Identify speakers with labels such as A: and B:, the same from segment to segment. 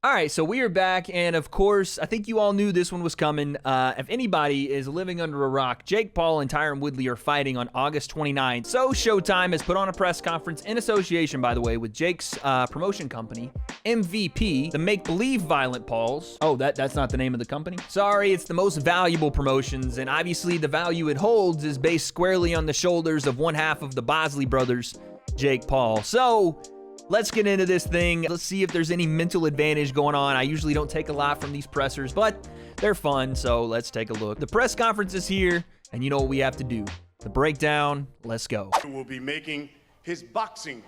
A: All right, so we are back, and of course, I think you all knew this one was coming. If anybody is living under a rock, Jake Paul and Tyron Woodley are fighting on August 29th. So Showtime has put on a press conference in association, by the way, with Jake's promotion company, MVP, the Make-Believe Violent Pauls. Oh, that's not the name of the company? Sorry, it's the Most Valuable Promotions, and obviously the value it holds is based squarely on the shoulders of one half of the Bosley brothers, Jake Paul. So let's get into this thing. Let's see if there's any mental advantage going on. I usually don't take a lot from these pressers, but they're fun, so let's take a look. The press conference is here, and you know what we have to do. The breakdown, let's go.
B: He will be making his boxing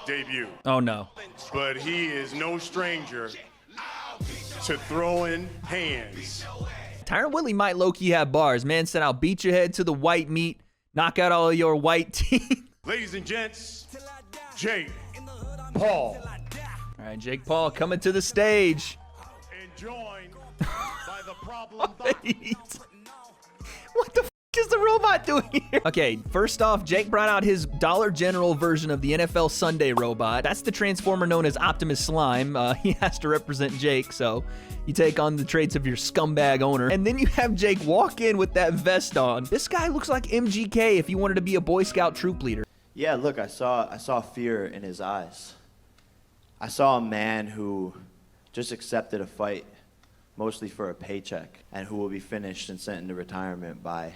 B: debut.
A: Oh, no.
B: But he is no stranger to throwing hands.
A: Tyron Woodley might low-key have bars. Man said, I'll beat your head to the white meat, knock out all your white teeth.
B: Ladies and gents, Jake Paul.
A: All right, Jake Paul coming to the stage.
B: And joined by the problem.
A: What the f is the robot doing here? Okay, first off, Jake brought out his Dollar General version of the NFL Sunday robot. That's the transformer known as Optimus Slime. He has to represent Jake, so you take on the traits of your scumbag owner. And then you have Jake walk in with that vest on. This guy looks like MGK if you wanted to be a Boy Scout troop leader.
C: Yeah, look, I saw fear in his eyes. I saw a man who just accepted a fight, mostly for a paycheck, and who will be finished and sent into retirement by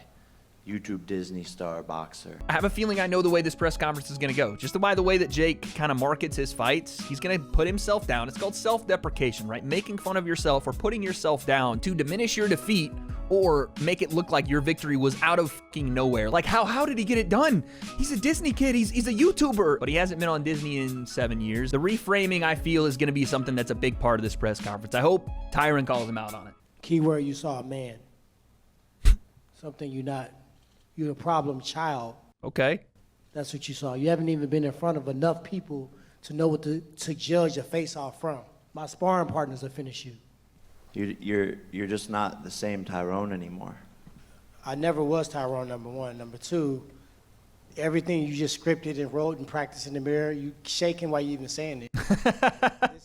C: YouTube Disney star boxer.
A: I have a feeling I know the way this press conference is going to go. Just by the way that Jake kind of markets his fights, he's going to put himself down. It's called self-deprecation, right? Making fun of yourself or putting yourself down to diminish your defeat or make it look like your victory was out of fucking nowhere. Like, how did he get it done? He's a Disney kid. He's a YouTuber. But he hasn't been on Disney in 7 years. The reframing, I feel, is going to be something that's a big part of this press conference. I hope Tyron calls him out on it.
D: Keyword, you saw a man. Something you're not. You're a problem child.
A: Okay.
D: That's what you saw. You haven't even been in front of enough people to know what to judge a face-off from. My sparring partners will finish you.
C: You're just not the same Tyron anymore.
D: I never was Tyron, number one. Number two, everything you just scripted and wrote and practiced in the mirror, you shaking while you even saying it.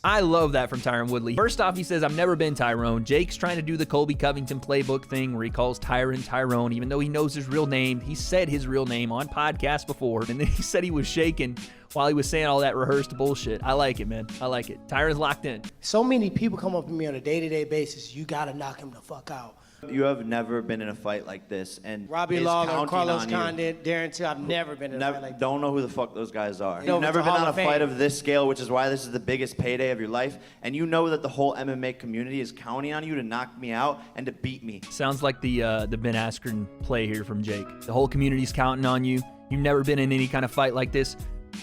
A: I love that from Tyron Woodley. First off, he says, I've never been Tyrone. Jake's trying to do the Colby Covington playbook thing where he calls Tyron Tyrone, even though he knows his real name. He said his real name on podcasts before, and then he said he was shaking while he was saying all that rehearsed bullshit. I like it, man. I like it. Tyron's locked in.
D: So many people come up to me on a day-to-day basis. You got to knock him the fuck out.
C: You have never been in a fight like this, and
D: Robbie Lawler, Carlos Condit, Darren Till. I've never been in a fight like this.
C: Don't know who the fuck those guys are.
D: No,
C: You've never been on a
D: Fame.
C: fight of this scale, which is why this is the biggest payday of your life, and you know that the whole MMA community is counting on you to knock me out and to beat me.
A: Sounds like the Ben Askren play here from Jake. The whole community's counting on you. You've never been in any kind of fight like this.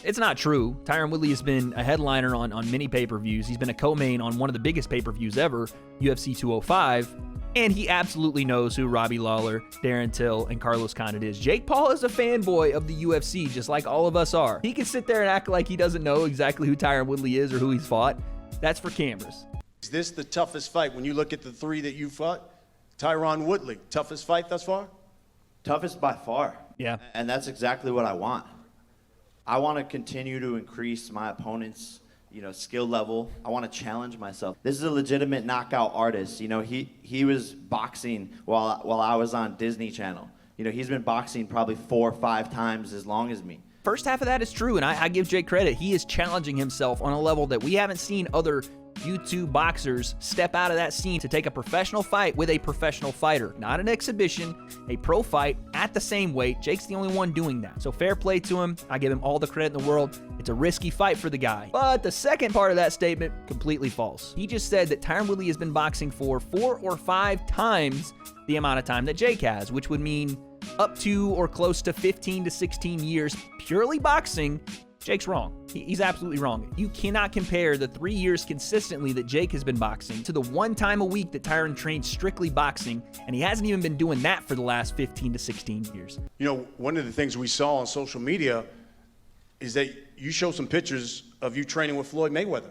A: It's not true. Tyron Woodley has been a headliner on many pay-per-views. He's been a co-main on one of the biggest pay-per-views ever, UFC 205. And he absolutely knows who Robbie Lawler, Darren Till, and Carlos Condit is. Jake Paul is a fanboy of the UFC, just like all of us are. He can sit there and act like he doesn't know exactly who Tyron Woodley is or who he's fought. That's for cameras.
B: Is this the toughest fight? When you look at the three that you fought, Tyron Woodley, toughest fight thus far?
C: Toughest by far.
A: Yeah.
C: And that's exactly what I want. I want to continue to increase my opponent's skill level. I want to challenge myself. This is a legitimate knockout artist. He was boxing while I was on Disney Channel. He's been boxing probably 4 or 5 times as long as me.
A: First half of that is true, and I give Jake credit. He is challenging himself on a level that we haven't seen other YouTube boxers step out of that scene to take a professional fight with a professional fighter. Not an exhibition, a pro fight at the same weight. Jake's the only one doing that. So fair play to him. I give him all the credit in the world. It's a risky fight for the guy. But the second part of that statement, completely false. He just said that Tyron Woodley has been boxing for 4 or 5 times the amount of time that Jake has, which would mean up to or close to 15 to 16 years purely boxing. Jake's wrong. He's absolutely wrong. You cannot compare the 3 years consistently that Jake has been boxing to the 1 time a week that Tyron trained strictly boxing, and he hasn't even been doing that for the last 15 to 16 years.
B: One of the things we saw on social media is that you showed some pictures of you training with Floyd Mayweather.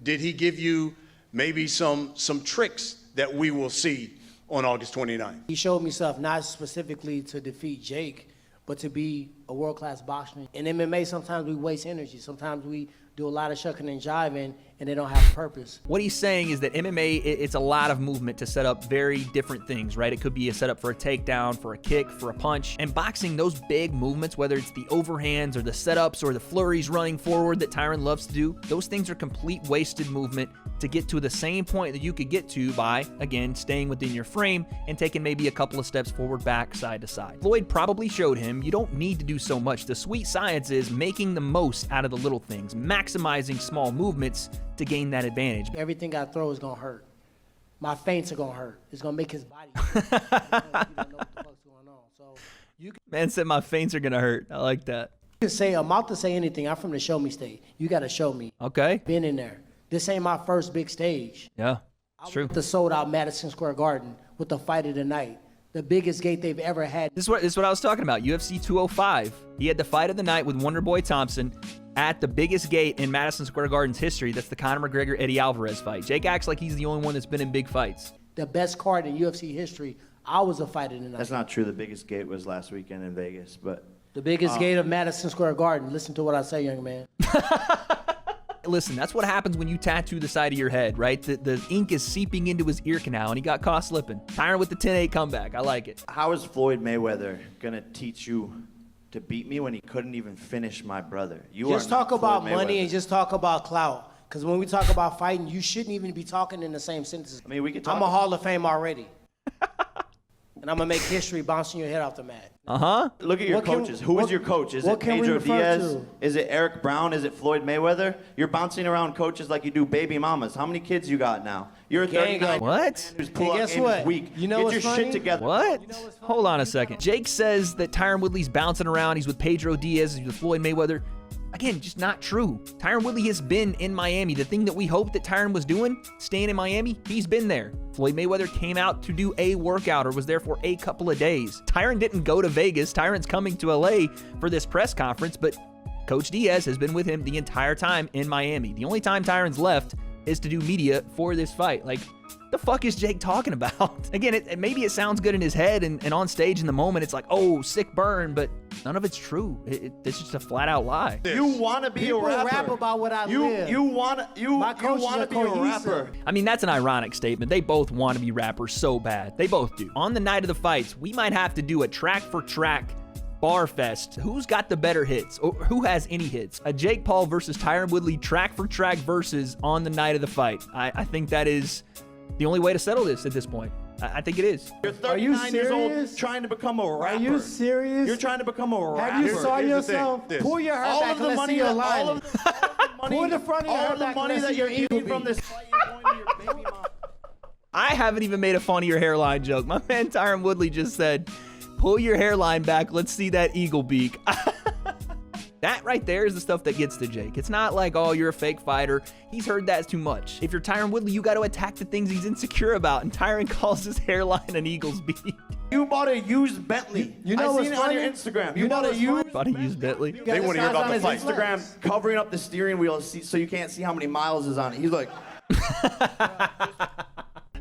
B: Did he give you maybe some tricks that we will see on August 29th?
D: He showed me stuff not specifically to defeat Jake, but to be a world-class boxer. In MMA, sometimes we waste energy. Sometimes we do a lot of shucking and jiving, and they don't have a purpose.
A: What he's saying is that MMA, it's a lot of movement to set up very different things, right? It could be a setup for a takedown, for a kick, for a punch. And boxing, those big movements, whether it's the overhands or the setups or the flurries running forward that Tyron loves to do, those things are complete wasted movement to get to the same point that you could get to by, again, staying within your frame and taking maybe a couple of steps forward, back, side to side. Floyd probably showed him you don't need to do so much. The sweet science is making the most out of the little things, maximizing small movements to gain that advantage.
D: Everything I throw is going to hurt. My feints are going to hurt. It's going to make his body hurt. You don't know what the fuck's going on. So you
A: Man said my feints are going to hurt. I like that.
D: can say, I'm out to say anything. I'm from the show me state. You got to show me.
A: Okay.
D: Been in there. This ain't my first big stage.
A: Yeah, it's true.
D: The sold out Madison Square Garden with the fight of the night. The biggest gate they've ever had.
A: This is what I was talking about. UFC 205. He had the fight of the night with Wonder Boy Thompson at the biggest gate in Madison Square Garden's history. That's the Conor McGregor-Eddie Alvarez fight. Jake acts like he's the only one that's been in big fights.
D: The best card in UFC history. I was a fight of the night.
C: That's not true. The biggest gate was last weekend in Vegas, but
D: The biggest gate of Madison Square Garden. Listen to what I say, young man.
A: Listen, that's what happens when you tattoo the side of your head, right? The ink is seeping into his ear canal, and he got caught slipping. Tyron with the 10-8 comeback. I like it.
C: how is Floyd Mayweather gonna teach you to beat me when he couldn't even finish my brother? You
D: Just
C: are
D: talk
C: not
D: about
C: Floyd
D: money
C: Mayweather.
D: and just talk about clout. Because when we talk about fighting, you shouldn't even be talking in the same sentences.
C: I mean, we could talk.
D: I'm a Hall of Fame already. And I'm going to make history bouncing your head off the mat.
A: Uh-huh.
C: Look at your
D: What can-
C: coaches. Who
D: what-
C: is your coach? Is
D: what
C: it
D: can we
C: Pedro
D: refer
C: Diaz?
D: to?
C: Is it Eric Brown? Is it Floyd Mayweather? You're bouncing around coaches like you do baby mamas. How many kids you got now? You're a
D: Gang
C: 39
A: What?
C: who's
D: Hey,
C: pull-up
D: guess
C: game
D: what?
C: is weak.
D: You know
C: Get
D: what's
C: your
D: funny?
C: shit together.
A: What? Hold on a second. Jake says that Tyron Woodley's bouncing around. He's with Pedro Diaz. He's with Floyd Mayweather. Again, just not true. Tyron Woodley has been in Miami. The thing that we hoped that Tyron was doing, staying in Miami, he's been there. Floyd Mayweather came out to do a workout or was there for a couple of days. Tyron didn't go to Vegas. Tyron's coming to LA for this press conference, but Coach Diaz has been with him the entire time in Miami. The only time Tyron's left is to do media for this fight. Like, the fuck is Jake talking about? Again, maybe it sounds good in his head and on stage in the moment, it's like, oh, sick burn, but none of it's true. It's just a flat out lie.
C: You want to be
D: People
C: a rapper.
D: rap about what I live.
C: You want to
D: My coaches are
C: be a
D: cohesive.
C: rapper.
A: I mean, that's an ironic statement. They both want to be rappers so bad. They both do. On the night of the fights, we might have to do a track for track bar fest. Who's got the better hits? Or who has any hits? A Jake Paul versus Tyron Woodley track for track versus on the night of the fight. I think that is the only way to settle this at this point. I think it is.
C: You're
D: Are you
C: 39 years old
D: serious?
C: trying to become a rapper.
D: Are you serious?
C: You're trying to become a rapper.
D: Have you saw
B: Here's the
D: yourself?
B: thing, this.
D: Pull your hair
C: all
D: back
C: of
D: and
C: the
D: let's
C: money
D: see your
C: that,
D: line.
C: all of the money,
D: Pull the front of your
C: all
D: hair
C: of the
D: back and
C: money
D: let's
C: that
D: see
C: you're
D: your eagle
C: getting from
D: beat.
C: this fight is going to your baby mom.
A: I haven't even made a fun of your hairline joke. My man Tyron Woodley just said, pull your hairline back. Let's see that eagle beak. That right there is the stuff that gets to Jake. It's not like, oh, you're a fake fighter. He's heard that too much. If you're Tyron Woodley, you got to attack the things he's insecure about. And Tyron calls his hairline an eagle's beak.
C: You bought a used Bentley.
D: You know
C: I
D: what's
C: seen it on
D: funny?
C: your Instagram.
D: You
C: You
D: know
C: bought a
D: what's
C: used
D: funny?
A: About to use Bentley.
B: They want to hear about the fight.
C: Instagram covering up the steering wheel so you can't see how many miles is on it. He's like,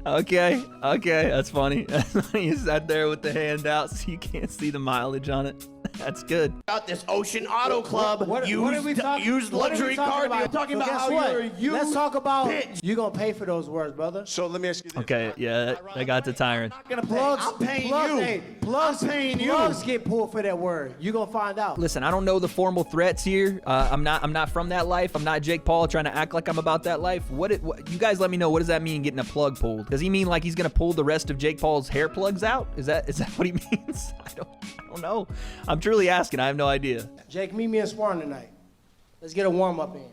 A: Okay, that's funny. That's funny. You sat there with the hand out so you can't see the mileage on it. That's good.
C: got this Ocean Auto Club
D: What are we talking?
C: used
D: what are we
C: luxury
D: talking
C: car.
D: about?
C: You're talking
D: So
C: about
D: guess
C: how
D: what?
C: you're a used
D: Let's talk about
C: bitch.
D: you're gonna pay for those words, brother.
B: So let me ask you this.
A: Okay, yeah, that got to Tyron.
C: I'm not gonna pay.
D: Plugs,
C: I'm paying
D: plugs,
C: you.
D: hey, plugs,
C: I'm paying you.
D: plugs get pulled for that word. You're gonna find out.
A: Listen, I don't know the formal threats here. I'm not from that life. I'm not Jake Paul trying to act like I'm about that life. What you guys let me know. What does that mean, getting a plug pulled? Does he mean like he's gonna pull the rest of Jake Paul's hair plugs out? Is that what he means? I don't know. I'm truly asking. I have no idea.
D: Jake, meet me in sparring tonight. Let's get a warm up in.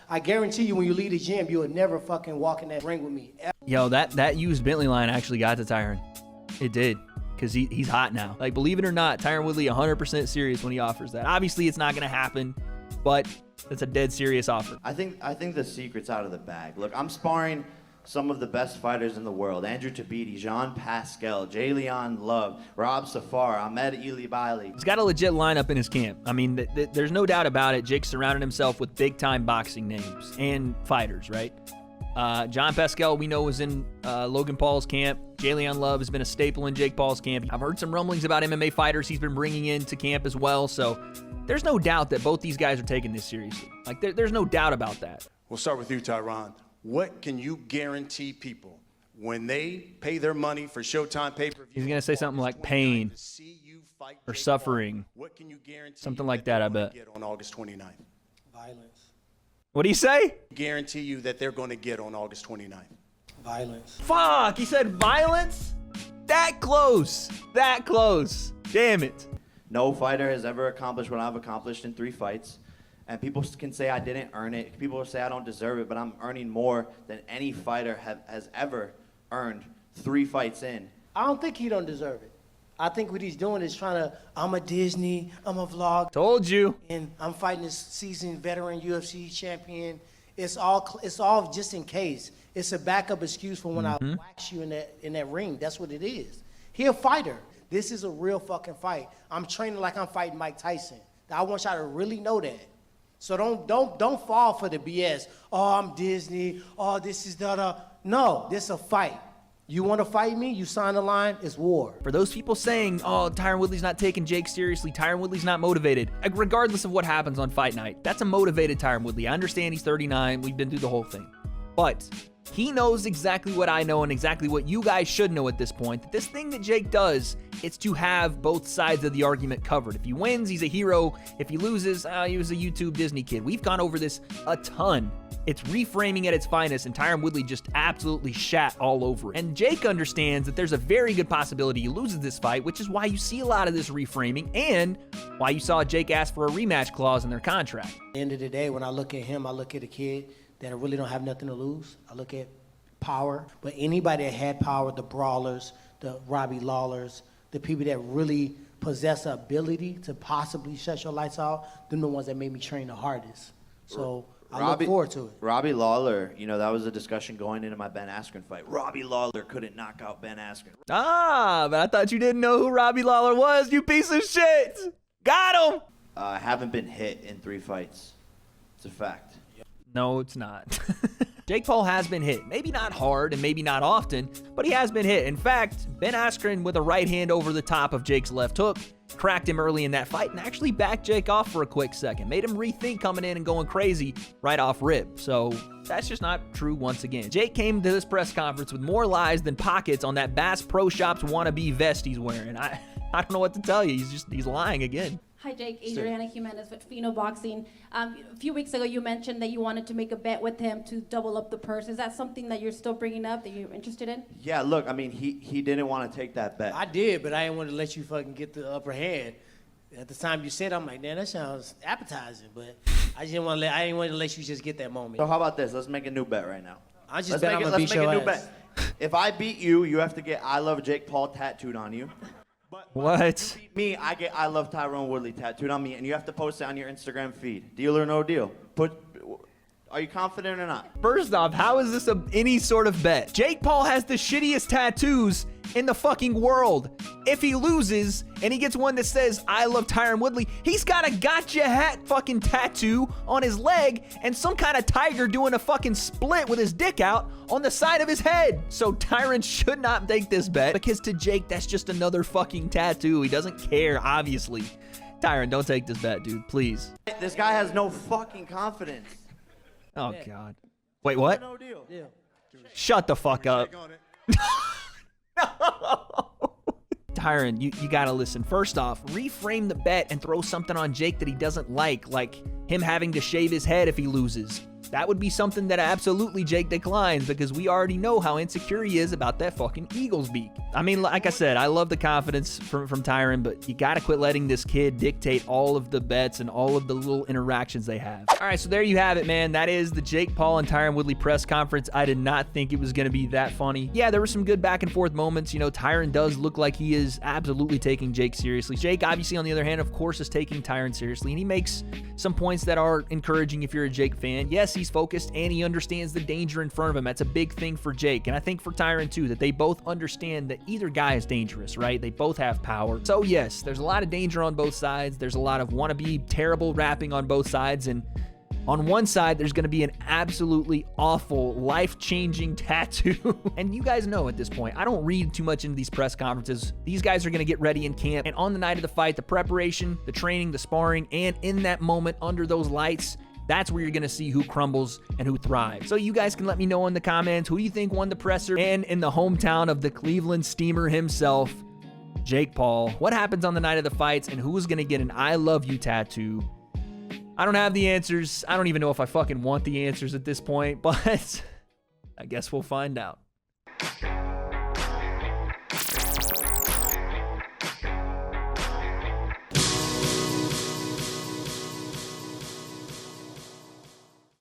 D: I guarantee you, when you leave the gym, you would never fucking walk in that ring with me.
A: Yo, that used Bentley line actually got to Tyron. It did. Because he's hot now. Like, believe it or not, Tyron Woodley 100% serious when he offers that. Obviously, it's not going to happen, but it's a dead serious offer.
C: I think the secret's out of the bag. Look, I'm sparring some of the best fighters in the world. Andrew Tabiti, Jean Pascal, Jay-Leon Love, Rob Safar, Ahmed Ilibaili.
A: He's got a legit lineup in his camp. I mean, there's no doubt about it. Jake surrounded himself with big-time boxing names and fighters, right? John Pascal, we know, was in Logan Paul's camp. Jalen Love has been a staple in Jake Paul's camp. I've heard some rumblings about MMA fighters he's been bringing into camp as well. So there's no doubt that both these guys are taking this seriously. Like, there's no doubt about that.
B: We'll start with you, Tyron. What can you guarantee people when they pay their money for Showtime pay-per-view?
A: He's going to say something like pain or suffering.
B: What can you guarantee
A: something like that, I bet.
B: Get on August 29th?
D: Violence.
A: What do you say?
B: Guarantee you that they're going to get on August 29th.
D: Violence.
A: Fuck, he said violence? That close. That close. Damn it.
C: No fighter has ever accomplished what I've accomplished in 3 fights. And people can say I didn't earn it. People will say I don't deserve it, but I'm earning more than any fighter has ever earned 3 fights in.
D: I don't think he don't deserve it. I think what he's doing is trying to, I'm a Disney, I'm a vlog,
A: Told you.
D: and I'm fighting this seasoned veteran UFC champion. It's all just in case. It's a backup excuse for when I wax you in that ring. That's what it is. He a fighter. This is a real fucking fight. I'm training like I'm fighting Mike Tyson. I want y'all to really know that. So don't fall for the BS. Oh, I'm Disney. Oh, this is da. No, this is a fight. You want to fight me? You sign the line. It's war.
A: For those people saying, oh, Tyron Woodley's not taking Jake seriously, Tyron Woodley's not motivated, regardless of what happens on fight night, that's a motivated Tyron Woodley. I understand he's 39. We've been through the whole thing. But he knows exactly what I know and exactly what you guys should know at this point, that this thing that Jake does, it's to have both sides of the argument covered. If he wins, he's a hero. If he loses, he was a YouTube Disney kid. We've gone over this a ton. It's reframing at its finest, and Tyron Woodley just absolutely shat all over it. And Jake understands that there's a very good possibility he loses this fight, which is why you see a lot of this reframing and why you saw Jake ask for a rematch clause in their contract.
D: At the end of the day, when I look at him, I look at a kid that really don't have nothing to lose. I look at power. But anybody that had power, the brawlers, the Robbie Lawlers, the people that really possess the ability to possibly shut your lights out, them the ones that made me train the hardest. So I look forward to it.
C: Robbie Lawler, that was a discussion going into my Ben Askren fight. Robbie Lawler couldn't knock out Ben Askren.
A: But I thought you didn't know who Robbie Lawler was, you piece of shit. Got him.
C: I haven't been hit in 3 fights. It's a fact.
A: No, it's not. Jake Paul has been hit. Maybe not hard and maybe not often, but he has been hit. In fact, Ben Askren with a right hand over the top of Jake's left hook cracked him early in that fight and actually backed Jake off for a quick second. Made him rethink coming in and going crazy right off rip. So that's just not true once again. Jake came to this press conference with more lies than pockets on that Bass Pro Shops wannabe vest he's wearing. I don't know what to tell you. He's lying again.
E: Hi, Jake. Adriana Jimenez with Fino Boxing. A few weeks ago, you mentioned that you wanted to make a bet with him to double up the purse. Is that something that you're still bringing up, that you're interested in?
C: Yeah, look, he didn't want to take that bet.
D: I did, but I didn't want to let you fucking get the upper hand. At the time you said, I'm like, man, that sounds appetizing, but I didn't want to let you just get that moment.
C: So how about this? Let's make a new bet right now.
D: I just bet I'm gonna beat your ass.
C: Bet. If I beat you, you have to get I Love Jake Paul tattooed on you. But
A: what?
C: If you beat me, I get I Love Tyron Woodley tattooed on me, and you have to post it on your Instagram feed. Deal or no deal? Are you confident or not?
A: First off, how is this any sort of bet? Jake Paul has the shittiest tattoos in the fucking world. If he loses and he gets one that says, I love Tyron Woodley, he's got a gotcha hat fucking tattoo on his leg and some kind of tiger doing a fucking split with his dick out on the side of his head. So Tyron should not take this bet because to Jake, that's just another fucking tattoo. He doesn't care, obviously. Tyron, don't take this bet, dude, please.
C: This guy has no fucking confidence.
A: Oh, God. Wait, what?
C: No deal.
D: Yeah.
A: Shut the fuck up. Tyron, you gotta listen. First off, reframe the bet and throw something on Jake that he doesn't like him having to shave his head if he loses. That would be something that absolutely Jake declines because we already know how insecure he is about that fucking Eagles beak. I mean, like I said, I love the confidence from Tyron, but you gotta quit letting this kid dictate all of the bets and all of the little interactions they have. All right, so there you have it, man. That is the Jake Paul and Tyron Woodley press conference. I did not think it was gonna be that funny. Yeah, there were some good back and forth moments. Tyron does look like he is absolutely taking Jake seriously. Jake, obviously, on the other hand, of course, is taking Tyron seriously, and he makes some points that are encouraging if you're a Jake fan. Yes, he's focused and he understands the danger in front of him. That's a big thing for Jake, and I think for Tyron too, that they both understand that either guy is dangerous, right? They both have power. So yes, there's a lot of danger on both sides. There's a lot of wannabe terrible rapping on both sides, and On one side, there's going to be an absolutely awful, life-changing tattoo. And you guys know at this point, I don't read too much into these press conferences. These guys are going to get ready in camp, and on the night of the fight, the preparation, the training, the sparring, and in that moment under those lights, that's where you're going to see who crumbles and who thrives. So you guys can let me know in the comments who you think won the presser, and in the hometown of the Cleveland Steamer himself, Jake Paul, what happens on the night of the fights, and who's going to get an I love you tattoo? I don't have the answers. I don't even know if I fucking want the answers at this point, but I guess we'll find out.